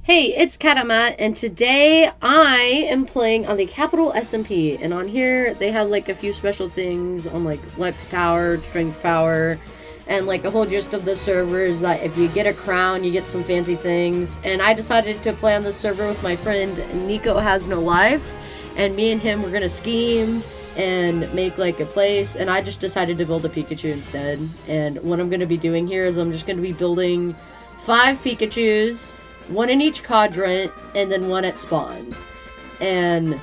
Hey, it's CatAtMat, and today I am playing on the Capital SMP. And on here, they have like a few special things on like Lex power, Strength power, and like the whole gist of the server is that if you get a crown, you get some fancy things. And I decided to play on this server with my friend Nico has no life, and me and him were gonna scheme and make like a place. And I just decided to build a Pikachu instead. And what I'm gonna be doing here is I'm just gonna be building 5 Pikachus, one in each quadrant, and then one at spawn. And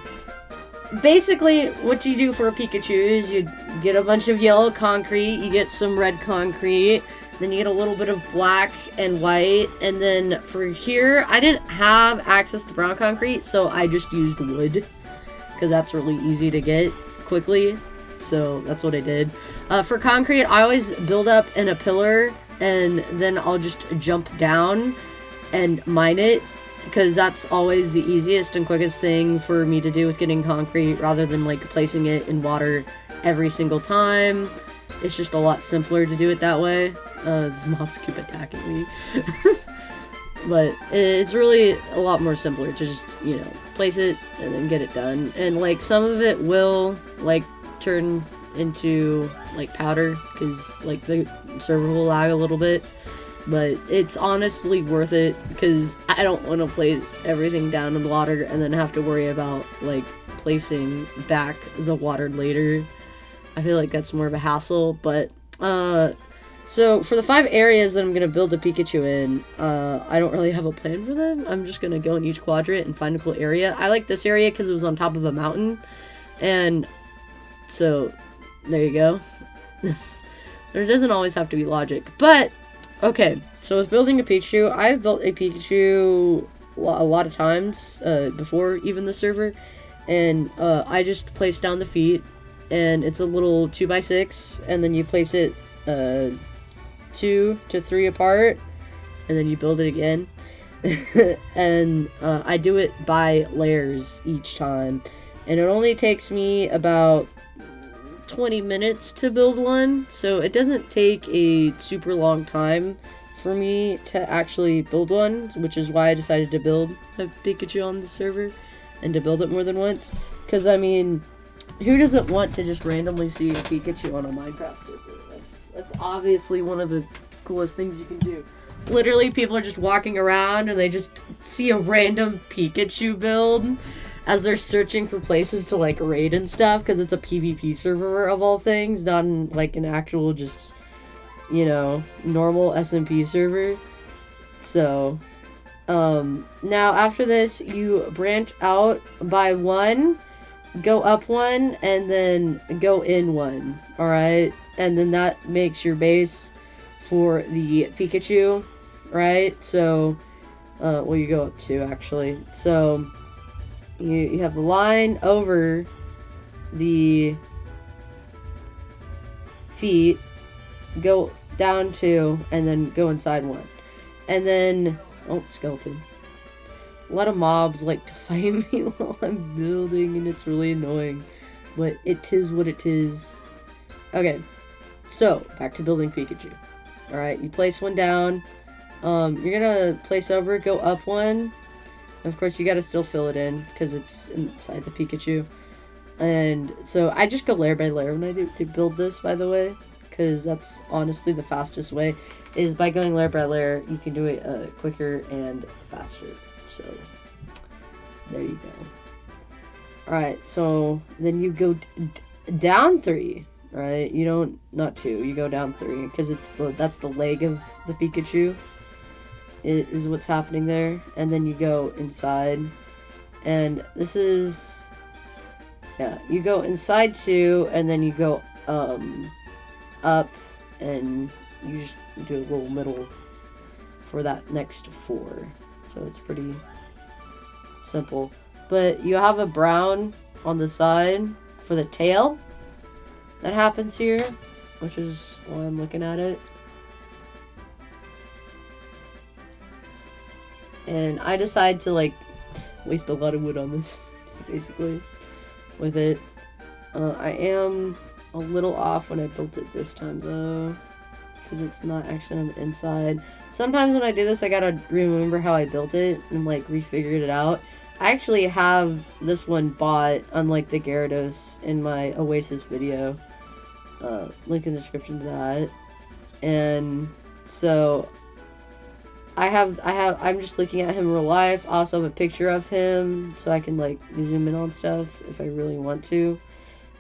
basically, what you do for a Pikachu is you get a bunch of yellow concrete, you get some red concrete, then you get a little bit of black and white, and then for here, I didn't have access to brown concrete, so I just used wood, because that's really easy to get quickly, so that's what I did. For concrete, I always build up in a pillar, and then I'll just jump down and mine it, because that's always the easiest and quickest thing for me to do with getting concrete, rather than like placing it in water every single time. It's just a lot simpler to do it that way. These mobs keep attacking me. But it's really a lot more simpler to just, you know, place it and then get it done. And like some of it will like turn into like powder, because like the server will lag a little bit. But it's honestly worth it, because I don't want to place everything down in the water and then have to worry about like placing back the water later. I feel like that's more of a hassle. But so for the 5 areas that I'm gonna build a Pikachu in, I don't really have a plan for them. I'm just gonna go in each quadrant and find a cool area. I like this area because it was on top of a mountain, and so there you go. There doesn't always have to be logic, but okay, so with building a Pikachu, I've built a Pikachu a lot of times before even the server, and I just place down the feet, and it's a little 2x6, and then you place it 2 to 3 apart, and then you build it again. And I do it by layers each time, and it only takes me about 20 minutes to build one, so it doesn't take a super long time for me to actually build one, which is why I decided to build a Pikachu on the server and to build it more than once. Because I mean, who doesn't want to just randomly see a Pikachu on a Minecraft server? That's obviously one of the coolest things you can do. Literally, people are just walking around and they just see a random Pikachu build as they're searching for places to like raid and stuff, because it's a PvP server of all things, not in, like an actual just, you know, normal SMP server. So now after this, you branch out by 1, go up 1, and then go in 1. All right, and then that makes your base for the Pikachu, right? So well, you go up 2 actually. So you have the line over the feet, go down 2, and then go inside 1. And then, oh, skeleton. A lot of mobs like to fight me while I'm building, and it's really annoying. But it is what it is. Okay, so back to building Pikachu. Alright, you place 1 down. You're gonna place over, go up 1. Of course, you gotta still fill it in, because it's inside the Pikachu. And so I just go layer by layer when I do build this, by the way, because that's honestly the fastest way, is by going layer by layer. You can do it quicker and faster. So there you go. Alright, so then you go down 3, right? You don't, not 2, you go down 3, because that's the leg of the Pikachu. It is what's happening there. And then you go inside, and this is, yeah, you go inside 2, and then you go up, and you just do a little middle for that next 4. So it's pretty simple. But you have a brown on the side for the tail that happens here, which is why I'm looking at it. And I decide to like waste a lot of wood on this, basically, with it. I am a little off when I built it this time though, because it's not actually on the inside. Sometimes when I do this, I gotta remember how I built it and like refigured it out. I actually have this one bought, unlike the Gyarados, in my Oasis video. Link in the description to that. And so I'm just looking at him in real life. I also have a picture of him so I can like zoom in on stuff if I really want to.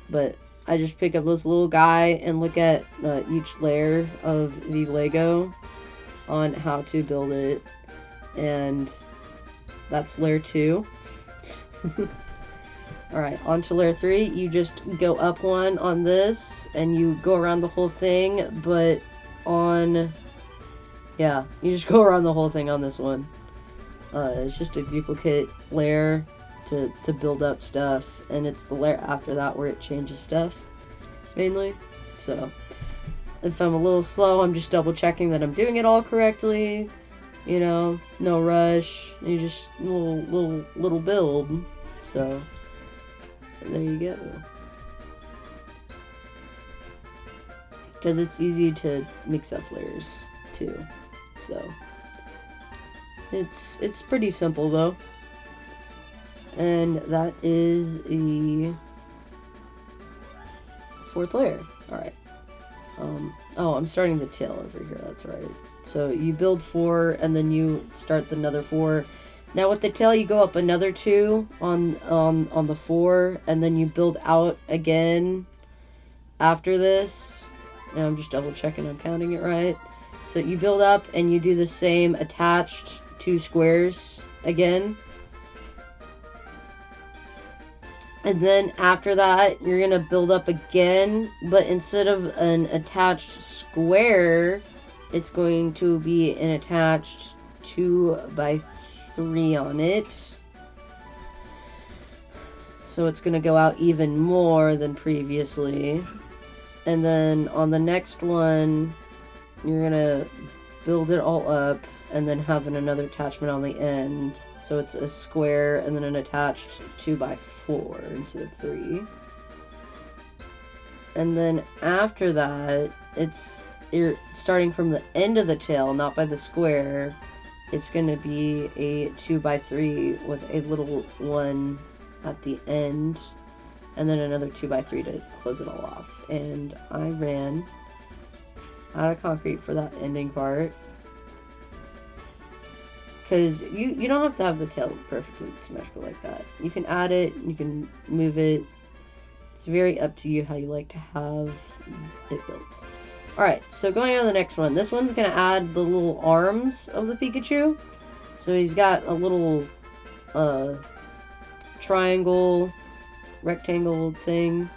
But I just pick up this little guy and look at each layer of the Lego on how to build it. And that's layer 2. Alright, on to layer 3. You just go up one on this, and you go around the whole thing, but on... Yeah, you just go around the whole thing on this one. It's just a duplicate layer to build up stuff, and it's the layer after that where it changes stuff, mainly. So, if I'm a little slow, I'm just double checking that I'm doing it all correctly. You know, no rush. You just little build. So there you go. Because it's easy to mix up layers too. So it's pretty simple though. And that is the 4th layer. Alright. Oh, I'm starting the tail over here, that's right. So you build 4 and then you start another 4. Now with the tail you go up another 2 on the 4 and then you build out again after this. And I'm just double checking I'm counting it right. So you build up and you do the same attached 2 squares again. And then after that you're gonna build up again, but instead of an attached square, it's going to be an attached 2x3 on it. So it's going to go out even more than previously. And then on the next one, you're going to build it all up and then have another attachment on the end. So it's a square and then an attached 2x4 instead of 3. And then after that, you're starting from the end of the tail, not by the square. It's going to be a 2x3 with a little one at the end, and then another 2x3 to close it all off. And I ran out of concrete for that ending part, because you don't have to have the tail perfectly symmetrical like that. You can add it, you can move it. It's very up to you how you like to have it built. Alright, so going on to the next one. This one's going to add the little arms of the Pikachu. So he's got a little triangle, rectangle thing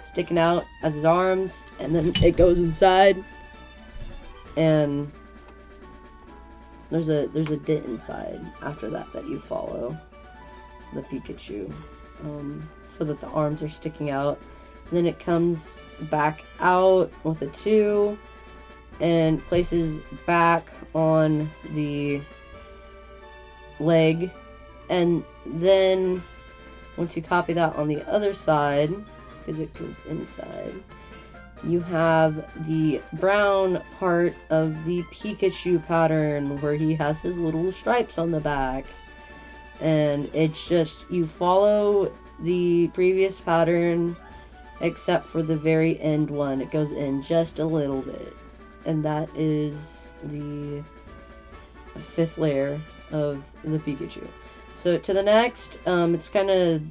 sticking out as his arms. And then it goes inside. And there's a dent inside after that you follow the Pikachu. So that the arms are sticking out. And then it comes back out with a 2 and places back on the leg. And then once you copy that on the other side, because it goes inside, you have the brown part of the Pikachu pattern where he has his little stripes on the back. And it's just, you follow the previous pattern except for the very end one. It goes in just a little bit. And that is the 5th layer of the Pikachu. So to the next, it's kind of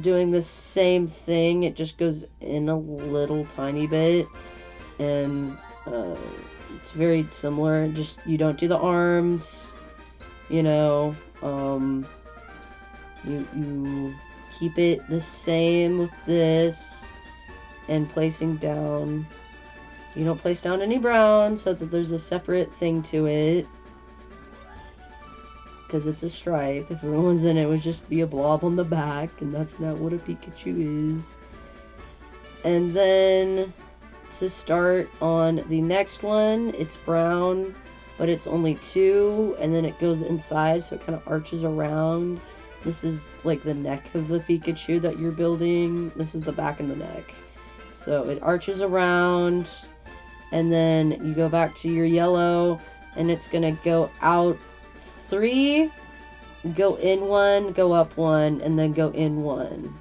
doing the same thing. It just goes in a little tiny bit. And it's very similar. Just, you don't do the arms. You know, you keep it the same with this, and placing down, you don't place down any brown so that there's a separate thing to it, because it's a stripe. If it was in it, would just be a blob on the back, and that's not what a Pikachu is. And then to start on the next one, it's brown, but it's only 2, and then it goes inside, so it kind of arches around. This is like the neck of the Pikachu that you're building. This is the back and the neck. So it arches around, And then you go back to your yellow, and it's gonna go out 3, go in 1, go up 1, and then go in 1.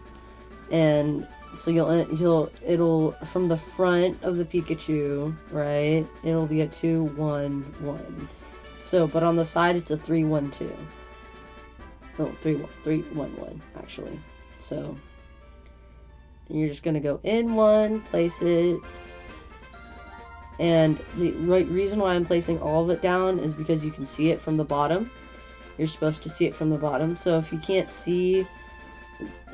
And so it'll from the front of the Pikachu, right? It'll be a 2, 1, 1. So, but on the side it's a 3, 1, 2. No, 3, 1, 3, 1, 1, actually. So you're just gonna go in 1, place it. And the reason why I'm placing all of it down is because you can see it from the bottom. You're supposed to see it from the bottom. So if you can't see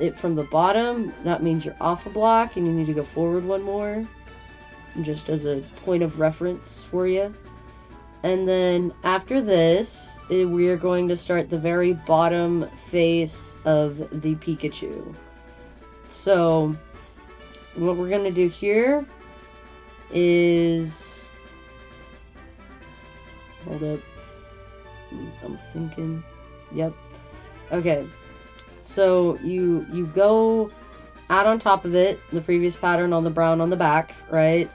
it from the bottom, that means you're off a block and you need to go forward 1 more. Just as a point of reference for you. And then after this, we are going to start the very bottom face of the Pikachu. So what we're going to do here is, hold up, I'm thinking, yep, okay, so you go out on top of it, the previous pattern on the brown on the back, right?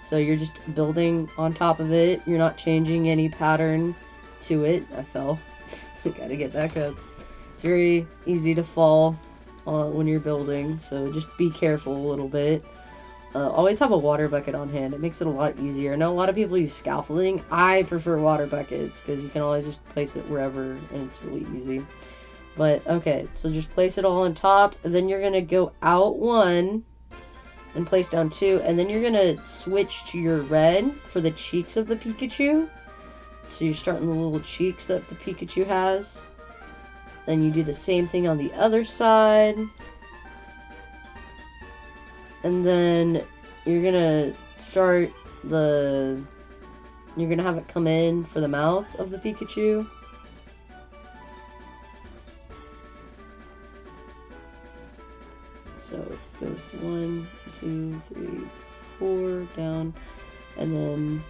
So you're just building on top of it, you're not changing any pattern to it. I fell. Gotta get back up. It's very easy to fall when you're building, so just be careful a little bit. Always have a water bucket on hand. It makes it a lot easier. I know a lot of people use scaffolding. I prefer water buckets because you can always just place it wherever and it's really easy. But okay, so just place it all on top. And then you're going to go out 1 and place down 2. And then you're going to switch to your red for the cheeks of the Pikachu. So you're starting the little cheeks that the Pikachu has. Then you do the same thing on the other side. And then you're gonna start you're gonna have it come in for the mouth of the Pikachu. So it goes 1, 2, 3, 4 down. And then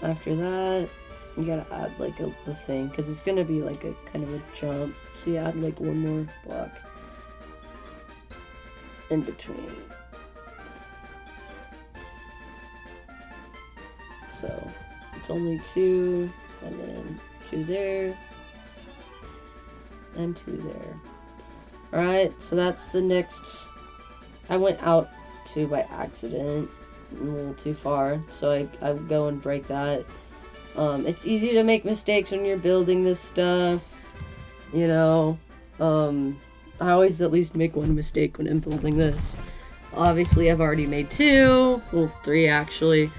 after that, you gotta add like the thing, because it's gonna be like a kind of a jump. So you add like 1 more block in between. So it's only 2, and then 2 there, and 2 there. Alright, so that's the next. I went out 2 by accident, a little too far, so I go and break that. It's easy to make mistakes when you're building this stuff, you know. I always at least make 1 mistake when I'm building this. Obviously, I've already made 2, well, 3 actually.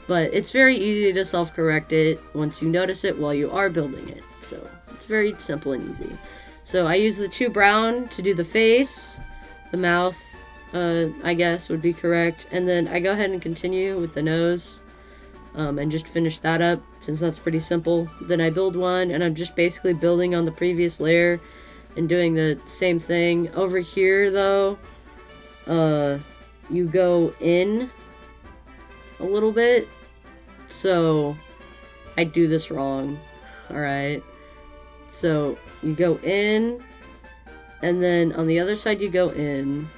But it's very easy to self-correct it once you notice it while you are building it. So it's very simple and easy. So I use the 2 brown to do the face, the mouth, I guess would be correct. And then I go ahead and continue with the nose and just finish that up since that's pretty simple. Then I build 1 and I'm just basically building on the previous layer and doing the same thing. Over here though, you go in a little bit. So I do this wrong. Alright. So you go in, and then on the other side you go in,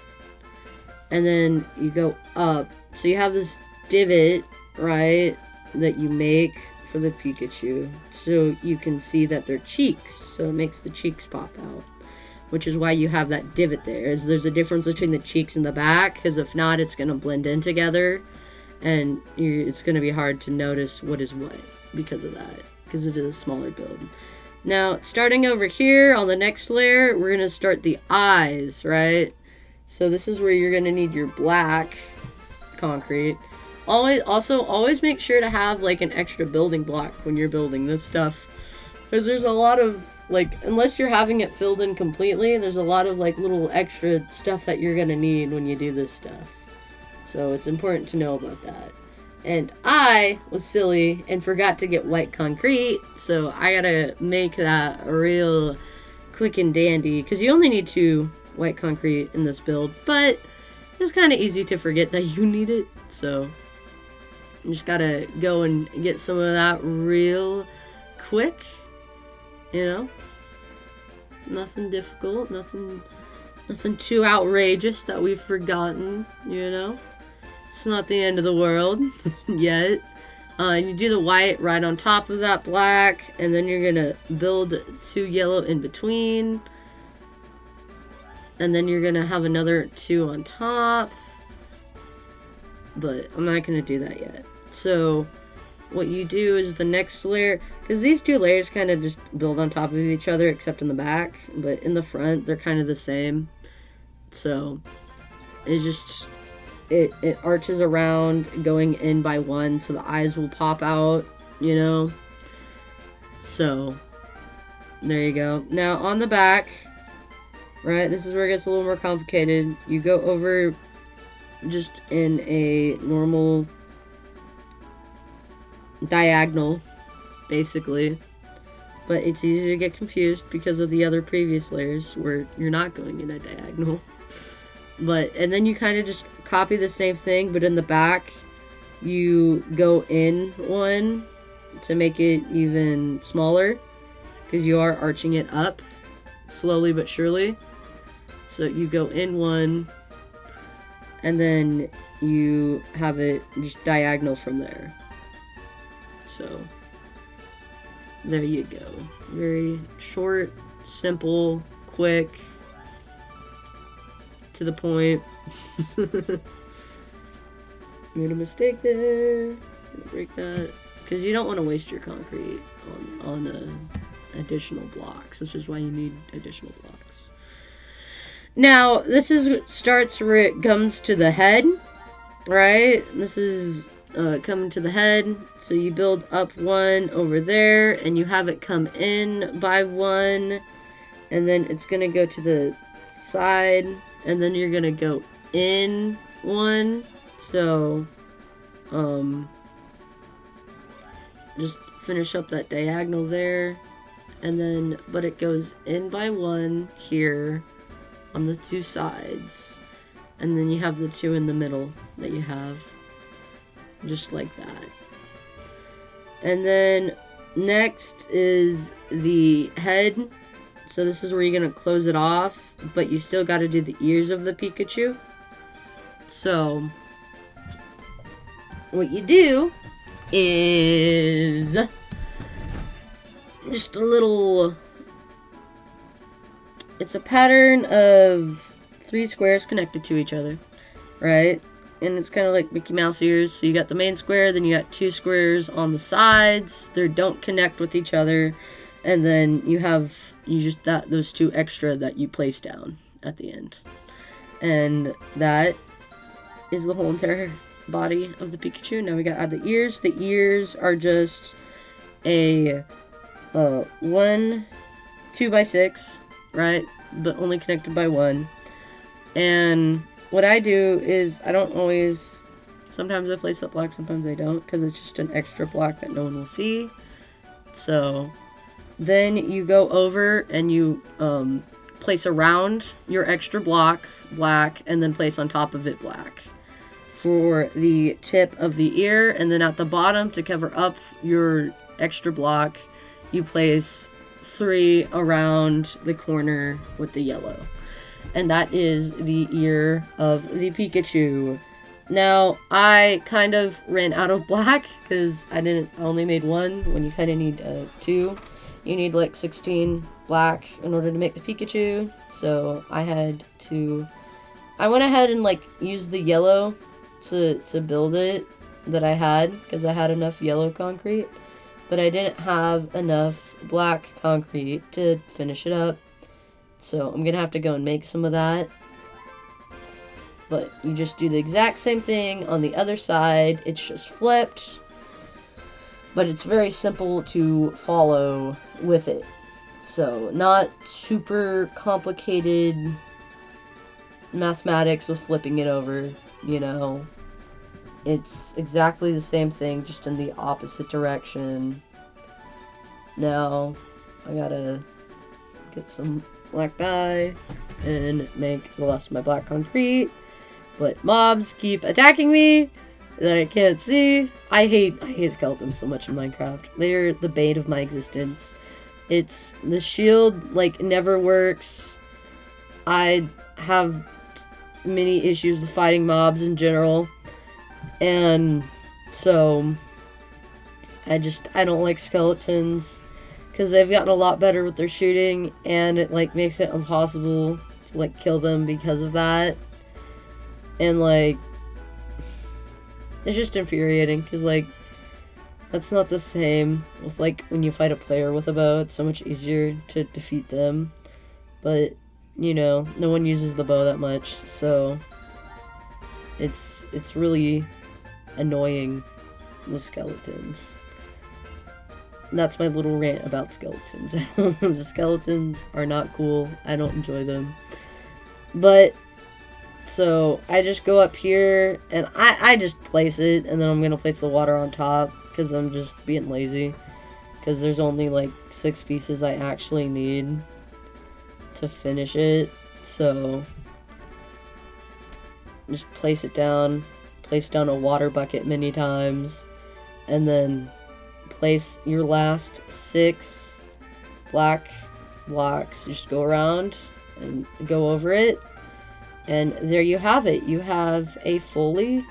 and then you go up. So you have this divot, right, that you make for the Pikachu. So you can see that they're cheeks. So it makes the cheeks pop out. Which is why you have that divot there. There's a difference between the cheeks and the back, because if not, it's going to blend in together. And it's going to be hard to notice what is what because of that, because it is a smaller build. Now, starting over here on the next layer, we're going to start the eyes, right? So this is where you're going to need your black concrete. Always make sure to have like an extra building block when you're building this stuff, because there's a lot of like, unless you're having it filled in completely, there's a lot of like little extra stuff that you're going to need when you do this stuff. So it's important to know about that. And I was silly and forgot to get white concrete, so I gotta make that real quick and dandy, because you only need 2 white concrete in this build, but it's kind of easy to forget that you need it, so you just gotta go and get some of that real quick, you know? Nothing difficult, nothing too outrageous that we've forgotten, you know? It's not the end of the world yet. And you do the white right on top of that black, and then you're gonna build 2 yellow in between. And then you're gonna have another 2 on top. But I'm not gonna do that yet. So what you do is the next layer, because these 2 layers kind of just build on top of each other except in the back, but in the front they're kind of the same. So it arches around going in by 1, so the eyes will pop out, you know. So there you go. Now on the back, right, this is where it gets a little more complicated. You go over just in a normal diagonal, basically. But it's easy to get confused because of the other previous layers where you're not going in a diagonal. And then you kind of just copy the same thing, but in the back, you go in 1 to make it even smaller, because you are arching it up slowly but surely. So you go in 1, and then you have it just diagonal from there. So there you go. Very short, simple, quick, to the point. Made a mistake there. Break that, because you don't want to waste your concrete on additional blocks, which is why you need additional blocks. Now this starts where it comes to the head, right? This is coming to the head, so you build up 1 over there, and you have it come in by 1, and then it's gonna go to the side, and then you're gonna go in 1. So just finish up that diagonal there, and then but it goes in by 1 here on the 2 sides, and then you have the 2 in the middle that you have, just like that. And then next is the head. So this is where you're gonna close it off, but you still got to do the ears of the Pikachu. So what you do is just a little, it's a pattern of 3 squares connected to each other, right? And it's kind of like Mickey Mouse ears. So you got the main square, then you got 2 squares on the sides. They don't connect with each other. And then you just those 2 extra that you place down at the end. And that is the whole entire body of the Pikachu. Now we gotta add the ears. The ears are just a 1 2x6, right? But only connected by 1. And what I do is I don't always, sometimes I place that block, sometimes I don't, because it's just an extra block that no one will see. So then you go over and you place around your extra block black, and then place on top of it black for the tip of the ear. And then at the bottom, to cover up your extra block, you place 3 around the corner with the yellow. And that is the ear of the Pikachu. Now, I kind of ran out of black because I only made 1 when you kind of need 2. You need like 16 black in order to make the Pikachu. So I went ahead and like used the yellow to build it that I had, because I had enough yellow concrete, but I didn't have enough black concrete to finish it up. So I'm gonna have to go and make some of that. But you just do the exact same thing on the other side. It's just flipped. But it's very simple to follow with it. So not super complicated mathematics with flipping it over, you know. It's exactly the same thing, just in the opposite direction. Now, I gotta get some black dye and make the rest of my black concrete. But mobs keep attacking me that I can't see. I hate skeletons so much in Minecraft. They're the bane of my existence. It's the shield like never works. I have many issues with fighting mobs in general. And so I don't like skeletons because they've gotten a lot better with their shooting, and it like makes it impossible to like kill them because of that. And like it's just infuriating because like that's not the same with like when you fight a player with a bow. It's so much easier to defeat them, but you know, no one uses the bow that much, so it's really annoying with skeletons. And that's my little rant about skeletons. The skeletons are not cool. I don't enjoy them. But so I just go up here and I just place it, and then I'm gonna place the water on top because I'm just being lazy. Because there's only like 6 pieces I actually need to finish it. So just place it down, place down a water bucket many times, and then place your last 6 black blocks. Just go around and go over it. And there you have it. You have a fully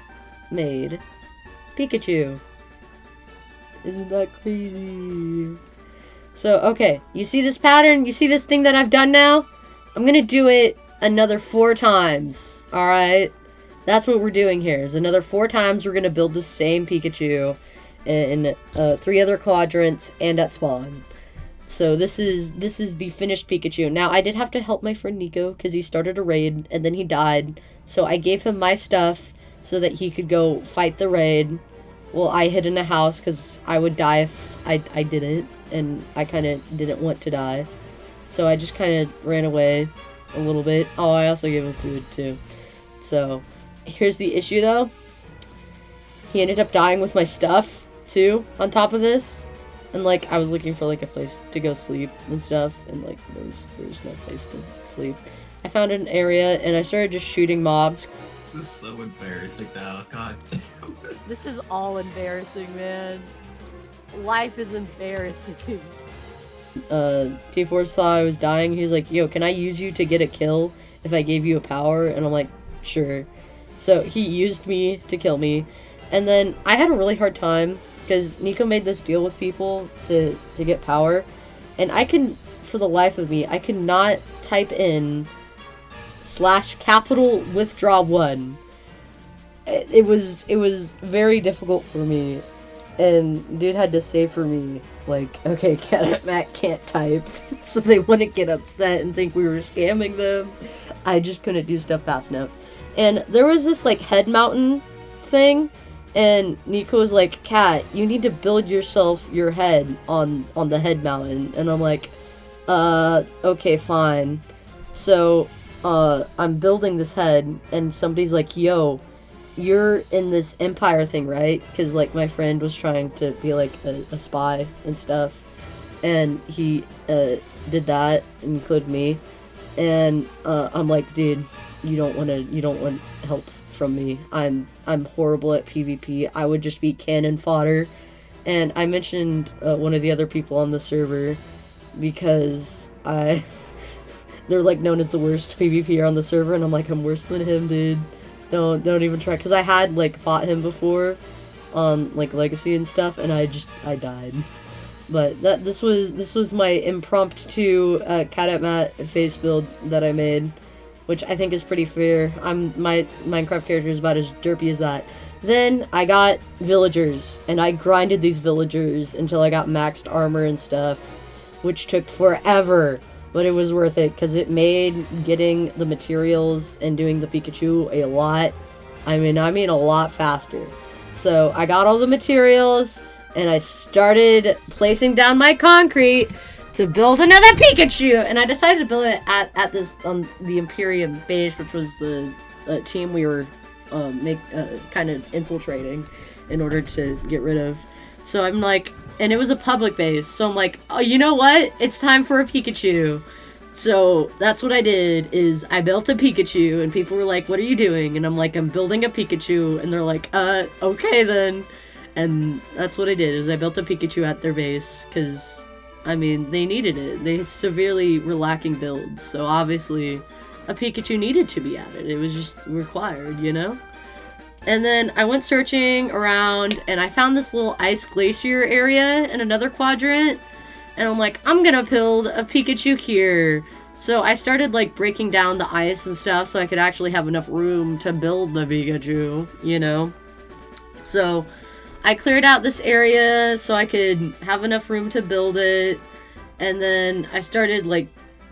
made Pikachu. Isn't that crazy? So, okay. You see this pattern? You see this thing that I've done now? I'm gonna do it another 4 times. Alright? That's what we're doing here. Is another 4 times we're gonna build the same Pikachu in 3 other quadrants and at spawn. So this is the finished Pikachu. Now, I did have to help my friend Nico because he started a raid and then he died. So I gave him my stuff so that he could go fight the raid. Well, I hid in a house because I would die if I didn't. And I kind of didn't want to die. So I just kind of ran away a little bit. Oh, I also gave him food too. So here's the issue though. He ended up dying with my stuff too on top of this. And like I was looking for like a place to go sleep and stuff, and like there's no place to sleep. I found an area and I started just shooting mobs. This is so embarrassing now. God damn. This is all embarrassing, man. Life is embarrassing. T4 saw I was dying. He was like, "Yo, can I use you to get a kill if I gave you a power?" And I'm like, "Sure." So he used me to kill me, and then I had a really hard time. Because Nico made this deal with people to get power, and I can, for the life of me, I could not type in /withdraw1. It was very difficult for me, and dude had to say for me, like, okay, CatAtMat can't type, so they wouldn't get upset and think we were scamming them. I just couldn't do stuff fast enough. And there was this, like, head mountain thing. And Nico was like, "Cat, you need to build yourself your head on the head mountain." And I'm like, okay, fine. So, I'm building this head, and somebody's like, "Yo, you're in this Empire thing, right?" Because, like, my friend was trying to be, like, a spy and stuff. And he, did that, and included me. And, I'm like, dude, you don't want help from me. I'm horrible at PvP. I would just be cannon fodder. And I mentioned one of the other people on the server because they're like known as the worst PvPer on the server, and I'm like, I'm worse than him, dude. Don't even try, because I had like fought him before on like Legacy and stuff, and I died. But this was my impromptu CatAtMat face build that I made, which I think is pretty fair. My Minecraft character is about as derpy as that. Then I got villagers, and I grinded these villagers until I got maxed armor and stuff, which took forever, but it was worth it, because it made getting the materials and doing the Pikachu a lot, I mean a lot faster. So I got all the materials, and I started placing down my concrete to build another Pikachu, and I decided to build it at this the Imperium base, which was the team we were kind of infiltrating in order to get rid of. So I'm like, and it was a public base, so I'm like, oh, you know what? It's time for a Pikachu. So that's what I did, is I built a Pikachu, and people were like, what are you doing? And I'm like, I'm building a Pikachu, and they're like, okay then. And that's what I did, is I built a Pikachu at their base, because I mean, they needed it. They severely were lacking builds, so obviously a Pikachu needed to be added. It was just required, you know? And then I went searching around, and I found this little ice glacier area in another quadrant. And I'm like, I'm gonna build a Pikachu here. So I started, like, breaking down the ice and stuff so I could actually have enough room to build the Pikachu, you know? So I cleared out this area so I could have enough room to build it. And then I started, like,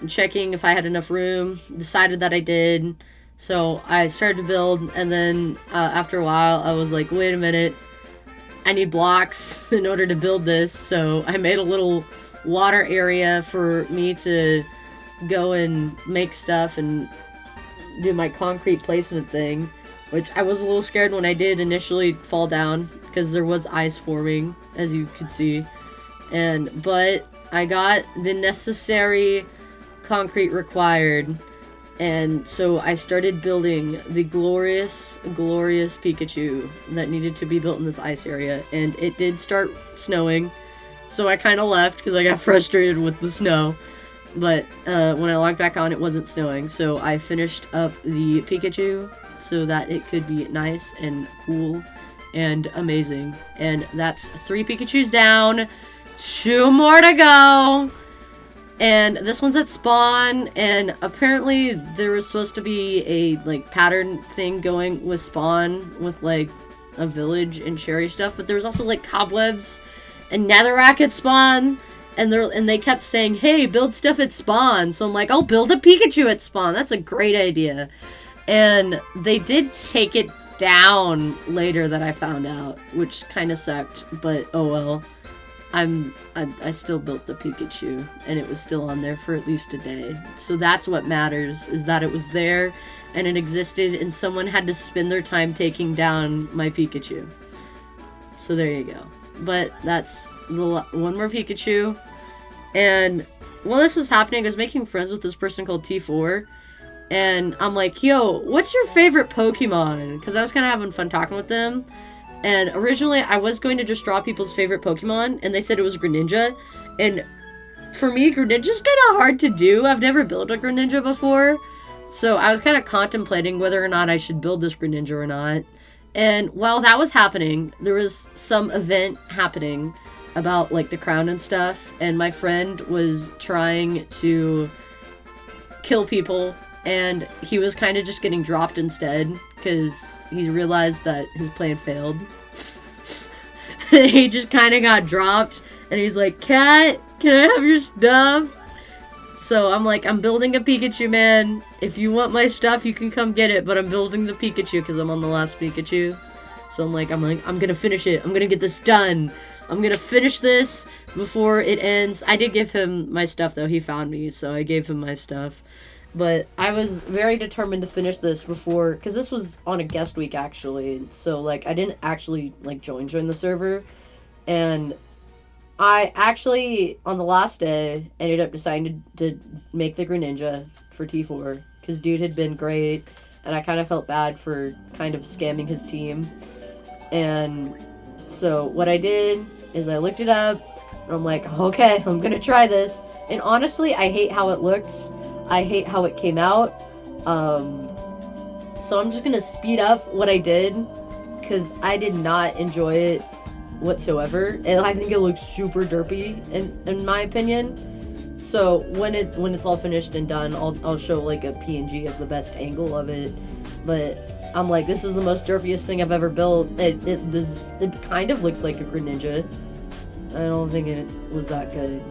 checking if I had enough room. Decided that I did. So I started to build, and then after a while, I was like, wait a minute, I need blocks in order to build this. So I made a little water area for me to go and make stuff and do my concrete placement thing, which I was a little scared when I did initially fall down, because there was ice forming, as you could see. But I got the necessary concrete required. And so I started building the glorious, glorious Pikachu that needed to be built in this ice area. And it did start snowing, so I kind of left because I got frustrated with the snow. But when I logged back on, it wasn't snowing. So I finished up the Pikachu so that it could be nice and cool and amazing. And that's 3 Pikachus down, 2 more to go. And this one's at spawn, and apparently there was supposed to be a, like, pattern thing going with spawn with, like, a village and cherry stuff, but there was also, like, cobwebs and netherrack at spawn, and they kept saying, hey, build stuff at spawn. So I'm like, I'll build a Pikachu at spawn. That's a great idea. And they did take it down later that I found out, which kind of sucked, but oh well. I still built the Pikachu, and it was still on there for at least a day. So that's what matters, is that it was there, and it existed, and someone had to spend their time taking down my Pikachu. So there you go. But that's one more Pikachu. And while this was happening, I was making friends with this person called T4. And I'm like, yo, what's your favorite Pokemon? Because I was kind of having fun talking with them. And originally, I was going to just draw people's favorite Pokemon, and they said it was Greninja. And for me, Greninja's kind of hard to do. I've never built a Greninja before. So I was kind of contemplating whether or not I should build this Greninja or not. And while that was happening, there was some event happening about, like, the crown and stuff. And my friend was trying to kill people, and he was kind of just getting dropped instead, because he realized that his plan failed. He just kind of got dropped, and he's like, Cat, can I have your stuff? So I'm like, I'm building a Pikachu, man. If you want my stuff, you can come get it, but I'm building the Pikachu because I'm on the last Pikachu. So I'm like, I'm gonna finish it. I'm gonna get this done. I'm gonna finish this before it ends. I did give him my stuff, though. He found me, so I gave him my stuff. But I was very determined to finish this before, because this was on a guest week, actually. So, like, I didn't actually, like, join the server. And I actually, on the last day, ended up deciding to make the Greninja for T4. Because dude had been great, and I kind of felt bad for kind of scamming his team. And so what I did is I looked it up, and I'm like, okay, I'm gonna try this. And honestly, I hate how it looks. I hate how it came out. So I'm just gonna speed up what I did, because I did not enjoy it whatsoever. And I think it looks super derpy in my opinion. So when it's all finished and done, I'll show like a PNG of the best angle of it. But I'm like, this is the most derpiest thing I've ever built. It kind of looks like a Greninja. I don't think it was that good.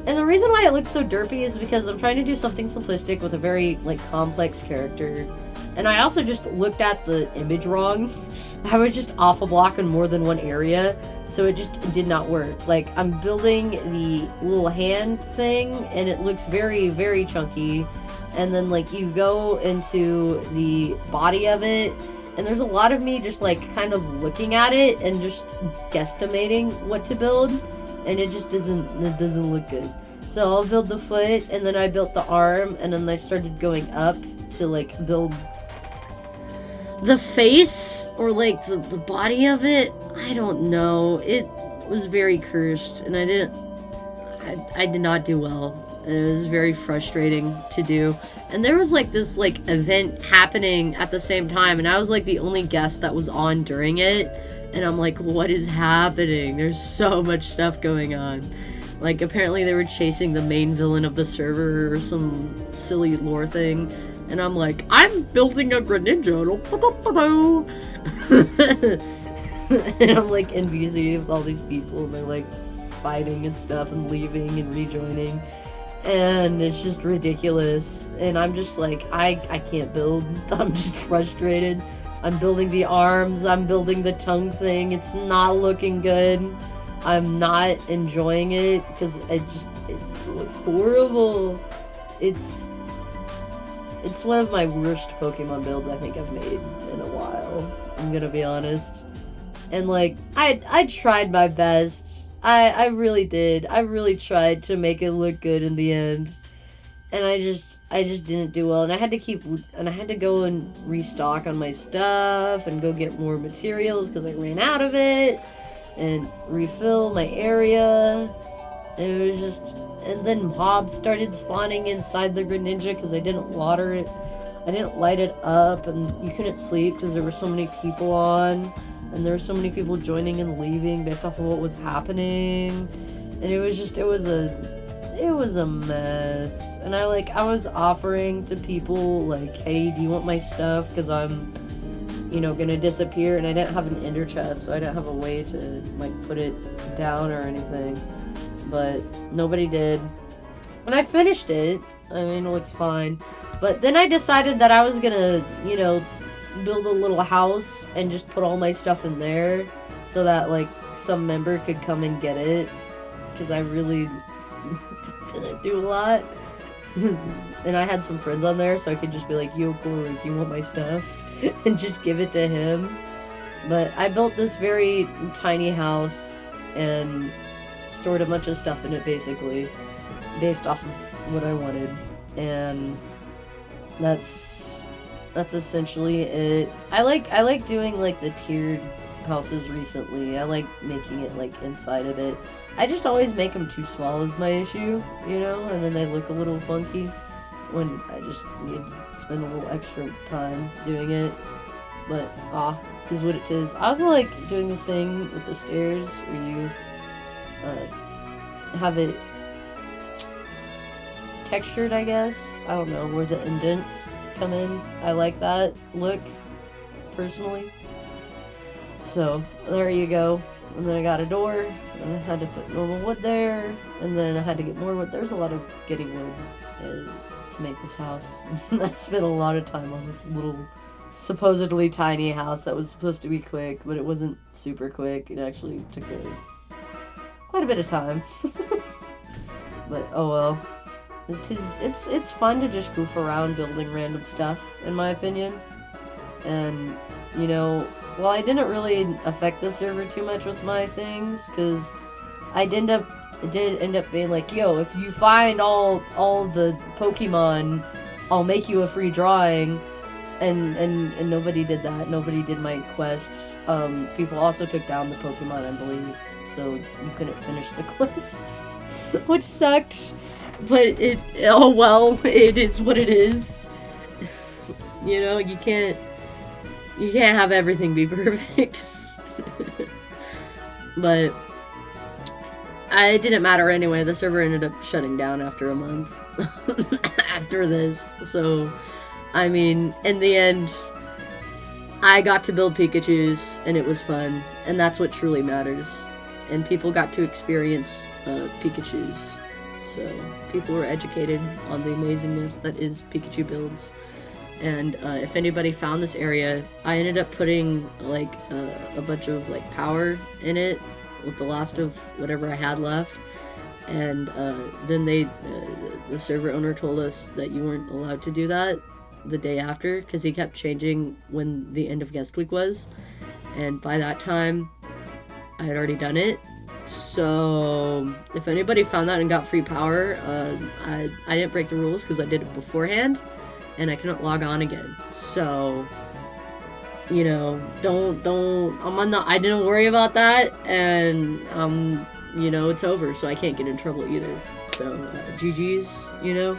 And the reason why it looks so derpy is because I'm trying to do something simplistic with a very, like, complex character. And I also just looked at the image wrong. I was just off a block in more than one area, so it just did not work. Like, I'm building the little hand thing, and it looks very, very chunky. And then, like, you go into the body of it, and there's a lot of me just, like, kind of looking at it and just guesstimating what to build. And it just doesn't look good. So I'll build the foot, and then I built the arm, and then I started going up to, like, build the face, or, like, the body of it. I don't know. It was very cursed, and I did not do well. and it was very frustrating to do. And there was like this like event happening at the same time, and I was like the only guest that was on during it, and I'm like, what is happening? There's so much stuff going on. Like, apparently they were chasing the main villain of the server or some silly lore thing, and I'm like, I'm building a Greninja. And I'm like NPC with all these people, and they're like fighting and stuff and leaving and rejoining, and it's just ridiculous. And I'm just like, I can't build. I'm just frustrated. I'm building the arms, I'm building the tongue thing. It's not looking good. I'm not enjoying it because it looks horrible. It's one of my worst Pokemon builds I think I've made in a while, I'm gonna be honest. And like, I tried my best. I really did. I really tried to make it look good in the end. And I just didn't do well. And I had to go and restock on my stuff and go get more materials because I ran out of it, and refill my area. And it was just, and then mobs started spawning inside the Greninja because I didn't water it. I didn't light it up, and you couldn't sleep because there were so many people on. And there were so many people joining and leaving based off of what was happening. And it was a mess. And I was offering to people, like, hey, do you want my stuff? Because I'm, gonna disappear. And I didn't have an ender chest, so I didn't have a way to, like, put it down or anything. But nobody did. And I finished it. I mean, it looks fine. But then I decided that I was gonna, build a little house and just put all my stuff in there so that like some member could come and get it, because I really didn't do a lot. And I had some friends on there, so I could just be like, yo, cool, like, you want my stuff? And just give it to him. But I built this very tiny house and stored a bunch of stuff in it, basically based off of what I wanted. And that's essentially it. I like doing like the tiered houses recently. I like making it like inside of it. I just always make them too small is my issue, and then they look a little funky when I just need to spend a little extra time doing it. But this is what it is. I also like doing the thing with the stairs where you have it textured, I guess. I don't know, where the indents come in. I like that look, personally. So, there you go. And then I got a door, and I had to put normal wood there, and then I had to get more wood. There's a lot of getting wood to make this house. I spent a lot of time on this little, supposedly tiny house that was supposed to be quick, but it wasn't super quick. It actually took quite a bit of time. But, oh well. It's fun to just goof around building random stuff, in my opinion. And, while I didn't really affect the server too much with my things, because it did end up being like, yo, if you find all the Pokemon, I'll make you a free drawing. And nobody did that. Nobody did my quests. People also took down the Pokemon, I believe, so you couldn't finish the quest. Which sucked. But it is what it is. You can't have everything be perfect. But it didn't matter anyway. The server ended up shutting down after a month after this. So, I mean, in the end, I got to build Pikachus, and it was fun. And that's what truly matters. And people got to experience Pikachus. So people were educated on the amazingness that is Pikachu builds. And if anybody found this area, I ended up putting like a bunch of like power in it with the last of whatever I had left. And then the server owner told us that you weren't allowed to do that the day after, because he kept changing when the end of guest week was. And by that time, I had already done it. So, if anybody found that and got free power, I didn't break the rules because I did it beforehand, and I couldn't log on again. So, I didn't worry about that, and, it's over, so I can't get in trouble either. So, GG's, you know,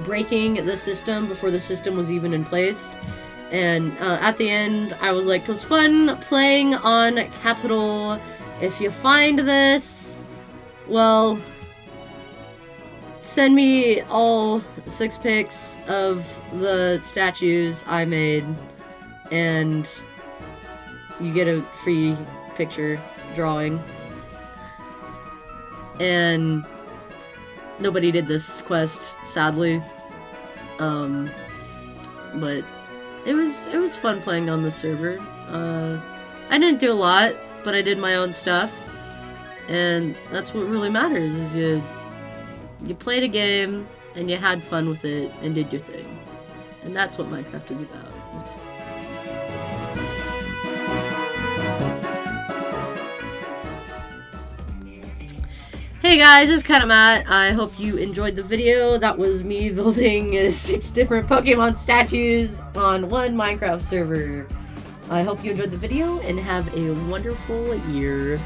breaking the system before the system was even in place. And at the end, I was like, it was fun playing on Capital. If you find this, well, send me all 6 pics of the statues I made, and you get a free picture drawing. And nobody did this quest, sadly. But it was fun playing on this server. I didn't do a lot, but I did my own stuff, and that's what really matters, is you played a game, and you had fun with it, and did your thing. And that's what Minecraft is about. Hey guys, it's CatAtMat. I hope you enjoyed the video. That was me building 6 different Pokemon statues on one Minecraft server. I hope you enjoyed the video, and have a wonderful year.